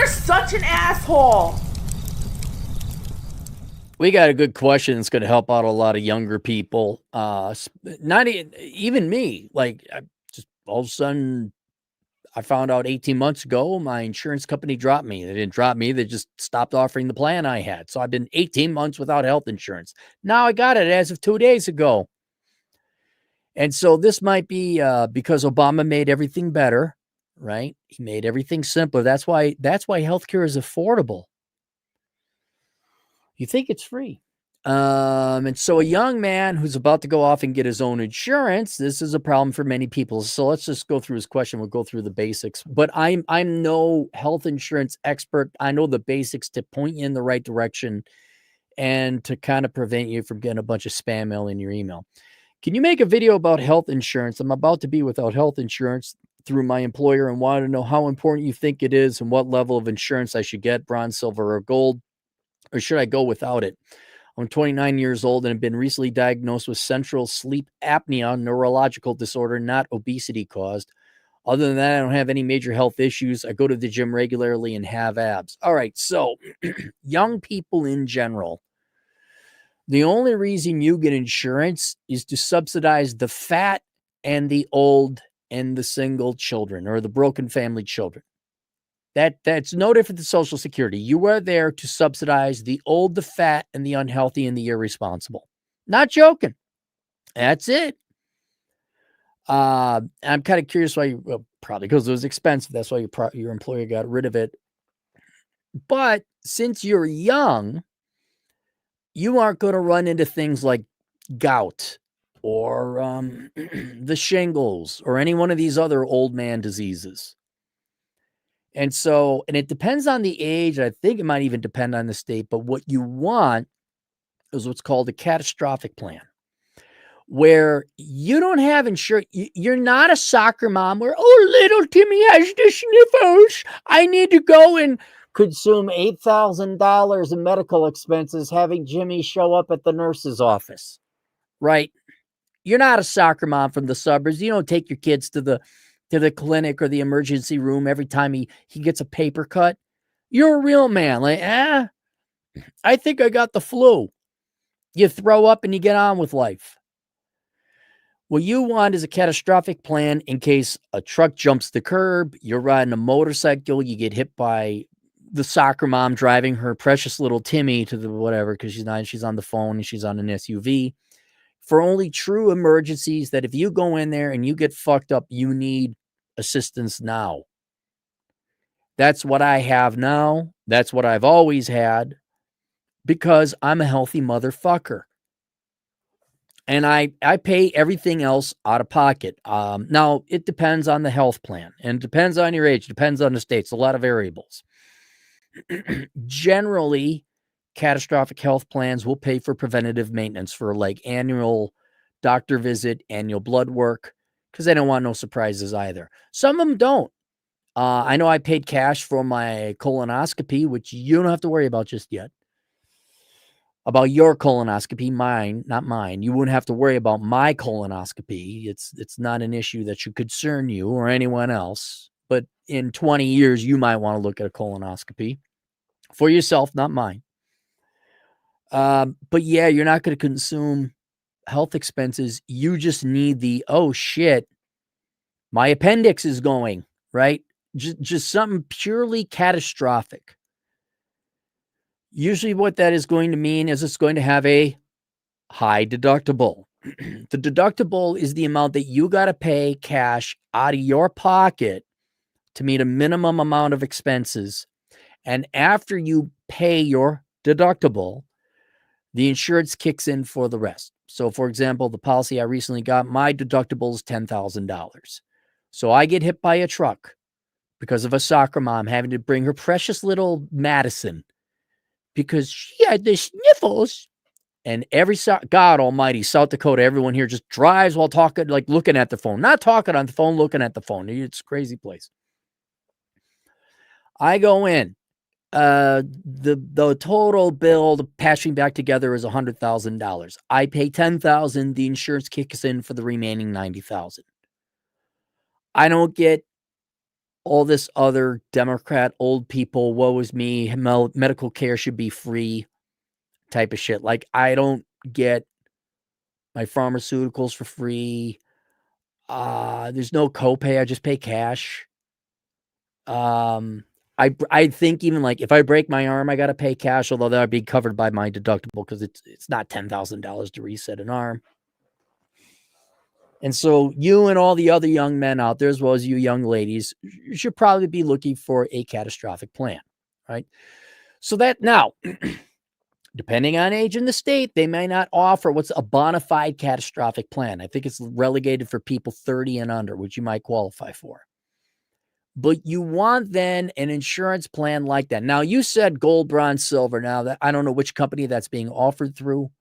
You're such an asshole. We got a good question that's going to help out a lot of younger people. Not even me. Like, just all of a sudden, I found out 18 months ago my insurance company dropped me. They didn't drop me, they just stopped offering the plan I had. So I've been 18 months without health insurance. Now I got it as of 2 days ago. And so this might be because Obama made everything better, right? He made everything simpler. That's why healthcare is affordable. You think it's free. And so a young man who's about to go off and get his own insurance, this is a problem for many people. So let's just go through his question. We'll go through the basics. But I'm no health insurance expert. I know the basics to point you in the right direction and to kind of prevent you from getting a bunch of spam mail in your email. Can you make a video about health insurance? I'm about to be without health insurance through my employer and wanted to know how important you think it is and what level of insurance I should get, bronze, silver, or gold, or should I go without it? I'm 29 years old and have been recently diagnosed with central sleep apnea, neurological disorder, not obesity caused. Other than that, I don't have any major health issues. I go to the gym regularly and have abs. All right, so young people in general, the only reason you get insurance is to subsidize the fat and the old and the single children or the broken family children. That's no different than Social Security. You are there to subsidize the old, the fat, and the unhealthy and the irresponsible. Not joking. That's it. I'm kind of curious why probably because it was expensive. That's why your employer got rid of it. But since you're young, you aren't going to run into things like gout or the shingles or any one of these other old man diseases. And it depends on the age. I think it might even depend on the state, but what you want is what's called a catastrophic plan, where you don't have insurance. You're not a soccer mom where, oh, little Timmy has the sniffles. I need to go and consume $8,000 in medical expenses having Jimmy show up at the nurse's office, right? You're not a soccer mom from the suburbs. You don't take your kids to the clinic or the emergency room every time he gets a paper cut. You're a real man. Like, I think I got the flu. You throw up and you get on with life. What you want is a catastrophic plan in case a truck jumps the curb, you're riding a motorcycle, you get hit by the soccer mom driving her precious little Timmy to the whatever, because she's on the phone and she's on an SUV. For only true emergencies that if you go in there and you get fucked up, you need assistance now. That's what I have now. That's what I've always had because I'm a healthy motherfucker. And I pay everything else out of pocket. Now, it depends on the health plan and depends on your age, depends on the states, a lot of variables. Generally, catastrophic health plans will pay for preventative maintenance for like annual doctor visit, annual blood work, because they don't want no surprises either. Some of them don't. I know I paid cash for my colonoscopy, which you don't have to worry about just yet. About your colonoscopy, mine, not mine. You wouldn't have to worry about my colonoscopy. It's not an issue that should concern you or anyone else. But in 20 years, you might want to look at a colonoscopy for yourself, not mine. But yeah, you're not going to consume health expenses. You just need oh shit, my appendix is going, right? Just something purely catastrophic. Usually what that is going to mean is it's going to have a high deductible. The deductible is the amount that you got to pay cash out of your pocket to meet a minimum amount of expenses. And after you pay your deductible, the insurance kicks in for the rest. So, for example, the policy I recently got, my deductible is $10,000. So I get hit by a truck because of a soccer mom having to bring her precious little Madison because she had the sniffles. And God almighty, South Dakota, everyone here just drives while talking, like looking at the phone. Not talking on the phone, looking at the phone. It's a crazy place. I go in. The total bill to patching back together is $100,000. I pay $10,000. The insurance kicks in for the remaining $90,000. I don't get all this other Democrat old people, woe is me, medical care should be free type of shit. Like, I don't get my pharmaceuticals for free. There's no copay. I just pay cash. I think even like if I break my arm, I got to pay cash, although that would be covered by my deductible because it's not $10,000 to reset an arm. And so you and all the other young men out there, as well as you young ladies, you should probably be looking for a catastrophic plan, right? So that now, depending on age in the state, they may not offer what's a bona fide catastrophic plan. I think it's relegated for people 30 and under, which you might qualify for. But you want then an insurance plan like that. Now, you said gold, bronze, silver. Now, that I don't know which company that's being offered through.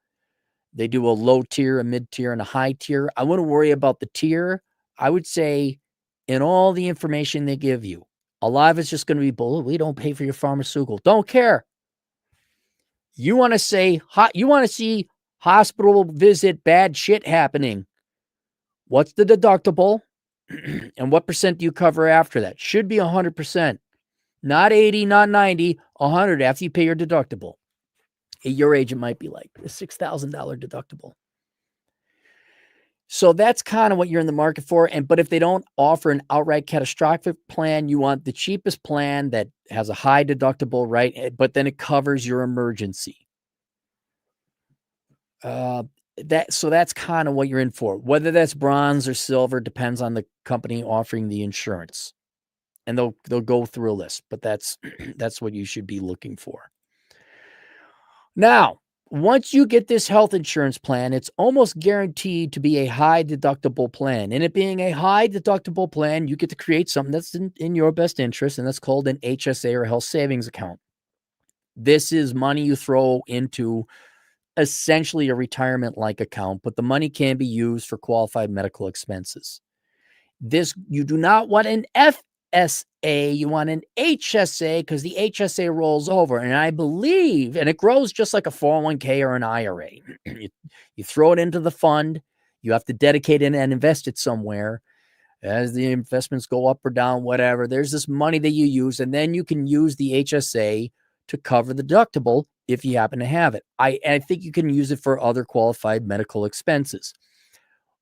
They do a low tier, a mid tier, and a high tier. I wouldn't worry about the tier. I would say in all the information they give you, a lot of it's just going to be, we don't pay for your pharmaceutical. Don't care. You want to say, you want to see hospital visit, bad shit happening. What's the deductible? And what percent do you cover after that? Should be 100%. Not 80, not 90, 100 after you pay your deductible. At your age, it might be like a $6,000 deductible. So that's kind of what you're in the market for. But if they don't offer an outright catastrophic plan, you want the cheapest plan that has a high deductible, right? But then it covers your emergency. So that's kind of what you're in for. Whether that's bronze or silver depends on the company offering the insurance. And they'll go through a list, but that's what you should be looking for. Now, once you get this health insurance plan, it's almost guaranteed to be a high deductible plan. And it being a high deductible plan, you get to create something that's in your best interest, and that's called an HSA or health savings account. This is money you throw into essentially a retirement-like account, but the money can be used for qualified medical expenses. You do not want an FSA, you want an HSA because the HSA rolls over. And I believe, and it grows just like a 401k or an IRA. You throw it into the fund, you have to dedicate it and invest it somewhere. As the investments go up or down, whatever, there's this money that you use, and then you can use the HSA to cover the deductible if you happen to have it. I think you can use it for other qualified medical expenses.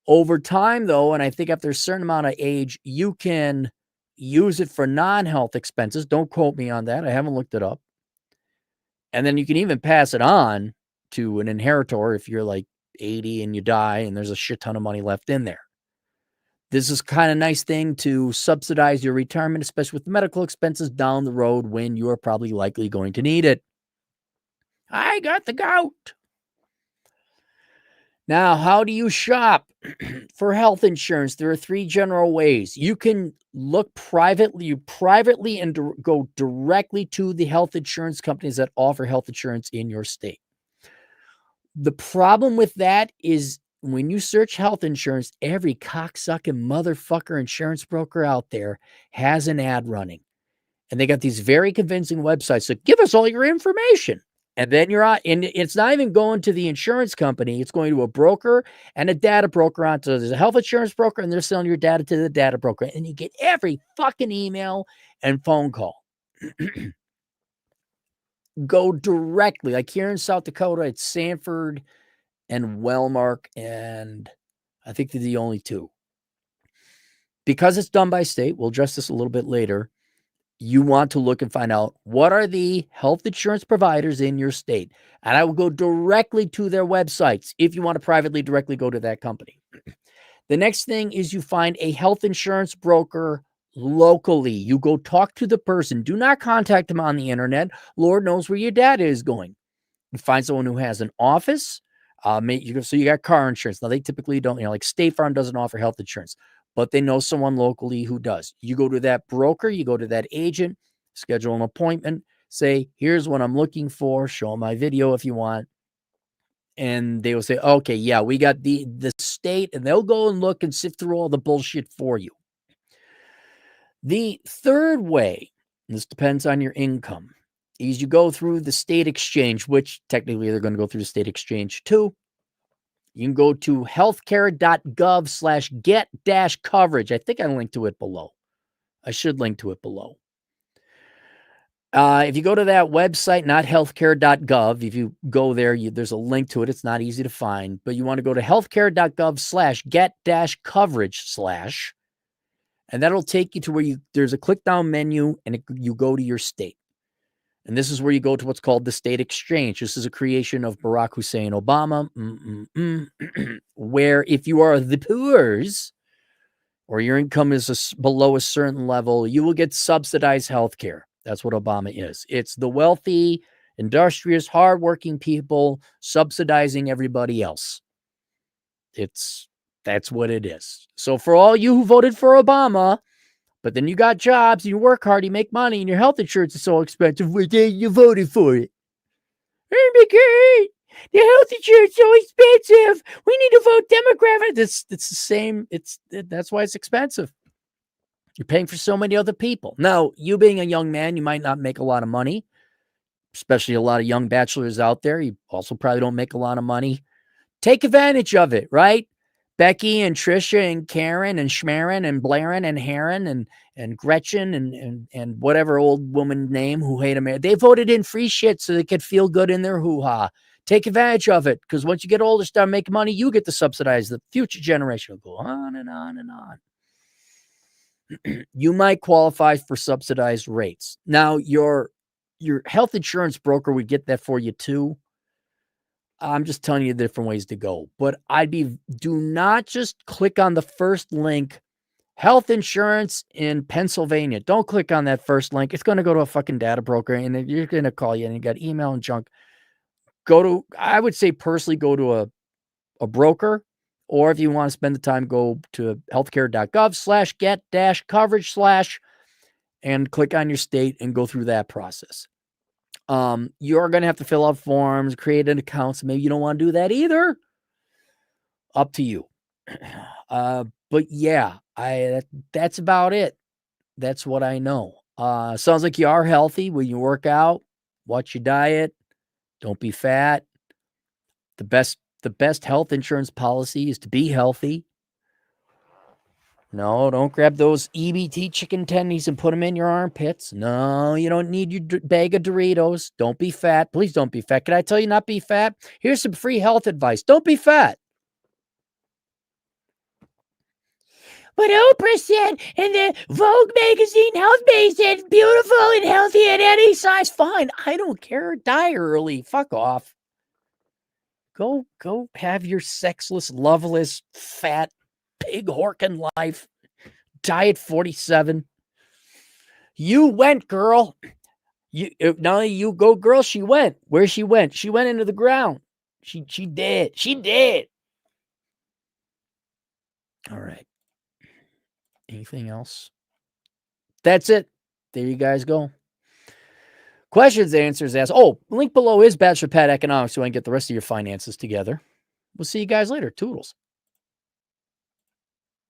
Over time, though, and I think after a certain amount of age, you can use it for non-health expenses. Don't quote me on that. I haven't looked it up. And then you can even pass it on to an inheritor if you're like 80 and you die and there's a shit ton of money left in there. This is kind of nice thing to subsidize your retirement, especially with medical expenses down the road when you are probably likely going to need it. I got the gout. Now, how do you shop for health insurance? There are 3 general ways. You can look privately, and go directly to the health insurance companies that offer health insurance in your state. The problem with that is when you search health insurance, every cocksucking motherfucker insurance broker out there has an ad running. And they got these very convincing websites that give us all your information. And then you're on, and it's not even going to the insurance company. It's going to a broker and a data broker. So there's a health insurance broker, and they're selling your data to the data broker. And you get every fucking email and phone call. Go directly. Like here in South Dakota, it's Sanford and Wellmark, and I think they're the only 2. Because it's done by state, we'll address this a little bit later. You want to look and find out what are the health insurance providers in your state. And I will go directly to their websites if you want to privately directly go to that company. The next thing is you find a health insurance broker locally. You go talk to the person. Do not contact them on the internet. Lord knows where your data is going. You find someone who has an office. So you got car insurance. Now, they typically don't, like State Farm doesn't offer health insurance, but they know someone locally who does. You go to that broker, you go to that agent, schedule an appointment, say, here's what I'm looking for, show them my video if you want. And they will say, okay, yeah, we got the state, and they'll go and look and sift through all the bullshit for you. The third way, this depends on your income, is you go through the state exchange, which technically they're going to go through the state exchange too. You can go to healthcare.gov/get-coverage. I think I linked to it below. I should link to it below. If you go to that website, nothealthcare.gov, if you go there, there's a link to it. It's not easy to find, but you want to go to healthcare.gov/get-coverage/ and that'll take you to where there's a click down menu and you go to your state. And this is where you go to what's called the state exchange. This is a creation of Barack Hussein Obama, where if you are the poors or your income is below a certain level, you will get subsidized health care. That's what Obama is. It's the wealthy, industrious, hardworking people subsidizing everybody else. That's what it is. So for all you who voted for Obama, but then you got jobs, and you work hard, you make money, and your health insurance is so expensive, you voted for it. Hey, McGee, the health insurance is so expensive. We need to vote Democrat. It's the same. That's why it's expensive. You're paying for so many other people. Now, you being a young man, you might not make a lot of money, especially a lot of young bachelors out there. You also probably don't make a lot of money. Take advantage of it, right? Becky and Trisha and Karen and Schmarin and Blaren and Heron and Gretchen and whatever old woman name who hate America. They voted in free shit so they could feel good in their hoo-ha. Take advantage of it, because once you get older, start making money, you get to subsidize the future generation. Will go on and on and on. You might qualify for subsidized rates. Now, your health insurance broker would get that for you too. I'm just telling you different ways to go. But do not just click on the first link, health insurance in Pennsylvania. Don't click on that first link. It's going to go to a fucking data broker, and you're going to call you, and you got email and junk. I would say personally, go to a broker. Or if you want to spend the time, go to healthcare.gov/get-coverage/ and click on your state and go through that process. You're going to have to fill out forms, create an account. So maybe you don't want to do that either. Up to you. But yeah, that's about it. That's what I know. Sounds like you are healthy when you work out, watch your diet, don't be fat. The best health insurance policy is to be healthy. No, don't grab those EBT chicken tendies and put them in your armpits. No, you don't need your bag of Doritos. Don't be fat. Please don't be fat. Can I tell you not be fat? Here's some free health advice. Don't be fat. But Oprah said in the Vogue magazine, Health Base said beautiful and healthy at any size. Fine. I don't care. Die early. Fuck off. Go have your sexless, loveless, fat, pig horking life. Die at 47. You went, girl. Not only you go, girl, she went. Where she went? She went into the ground. She did. She did. All right. Anything else? That's it. There you guys go. Questions, answers, ask. Oh, link below is Bachelor Pad Economics so I can get the rest of your finances together. We'll see you guys later. Toodles.